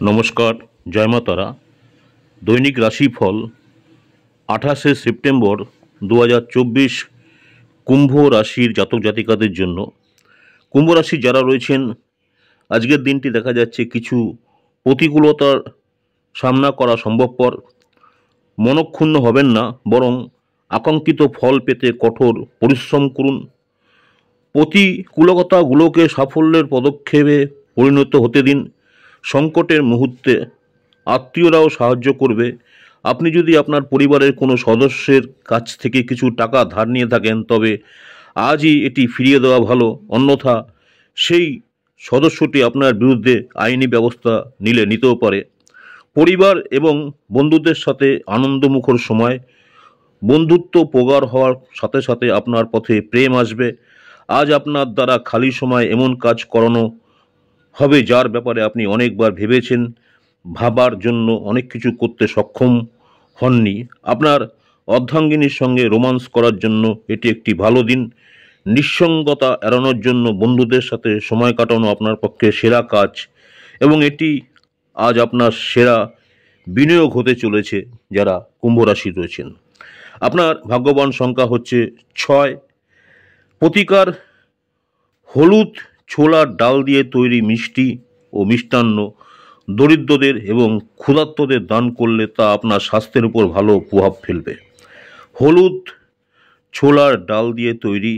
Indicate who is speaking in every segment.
Speaker 1: নমস্কার, জয় মা তারা। দৈনিক রাশিফল 28শে সেপ্টেম্বর 2024 কুম্ভ রাশির জাতক জাতিকাদের জন্য। কুম্ভ রাশি যারা রয়েছেন, আজকের দিনটি দেখা যাচ্ছে কিছু প্রতিকূলতার সামনা করা সম্ভবপর। মনক্ষুণ্ণ হবেন না, বরং আকাঙ্ক্ষিত ফল পেতে কঠোর পরিশ্রম করুন। প্রতিকূলতাগুলোকে সাফল্যের পদক্ষেপে পরিণত হতে দিন। সংকটের মুহূর্তে আত্মীয়রাও সাহায্য করবে। আপনি যদি আপনার পরিবারের কোনো সদস্যের কাছ থেকে কিছু টাকা ধার নিয়ে থাকেন, তবে আজই এটি ফিরিয়ে দেওয়া ভালো, অন্যথা সেই সদস্যটি আপনার বিরুদ্ধে আইনি ব্যবস্থা নিতেও পারে। পরিবার এবং বন্ধুদের সাথে আনন্দমুখর সময়। বন্ধুত্ব প্রগাঢ় হওয়ার সাথে সাথে আপনার পথে প্রেম আসবে। আজ আপনার দ্বারা খালি সময় এমন কাজ করানো হবে যার ব্যাপারে আপনি অনেকবার ভেবেছেন, ভাবার জন্য অনেক কিছু করতে সক্ষম হননি। আপনার অর্ধাঙ্গিনীর সঙ্গে রোমান্স করার জন্য এটি একটি ভালো দিন। নিঃসঙ্গতা এড়ানোর জন্য বন্ধুদের সাথে সময় কাটানো আপনার পক্ষে সেরা কাজ, এবং এটি আজ আপনার সেরা বিনিয়োগ হতে চলেছে যারা কুম্ভ রাশি রয়েছেন। আপনার ভাগ্যবান সংখ্যা হচ্ছে 6। প্রতিকার: হলুদ ছোলার ডাল দিয়ে তৈরি মিষ্টি ও মিষ্টান্ন দরিদ্রদের এবং ক্ষুধার্তদের দান করলে তা আপনার স্বাস্থ্যের উপর ভালো প্রভাব ফেলবে। হলুদ ছোলার ডাল দিয়ে তৈরি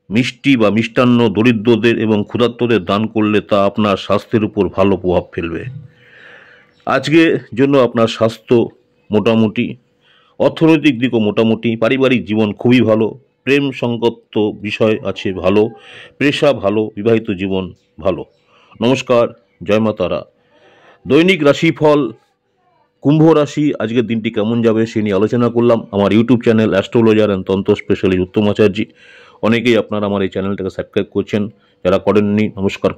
Speaker 1: মিষ্টি বা মিষ্টান্ন দরিদ্রদের এবং ক্ষুধার্তদের দান করলে তা আপনার স্বাস্থ্যের উপর ভালো প্রভাব ফেলবে। আজকে জন্য আপনার স্বাস্থ্য মোটামুটি, অর্থনৈতিক দিকও মোটামুটি, পারিবারিক জীবন খুবই ভালো, প্রেম সংগত বিষয় আছে ভালো, পেশা ভালো, বিবাহিত জীবন ভালো। নমস্কার, জয় মা তারা। দৈনিক রাশিফল কুম্ভ রাশি আজকের দিনটি কেমন যাবে সে নিয়ে আলোচনা করলাম আমার ইউটিউব চ্যানেল অ্যাস্ট্রোলজার অ্যান্ড তন্ত্র স্পেশালিস্ট উত্তম আচার্য। অনেকেই আপনারা আমার এই চ্যানেলটাকে সাবস্ক্রাইব করছেন, যারা করেননি নমস্কার।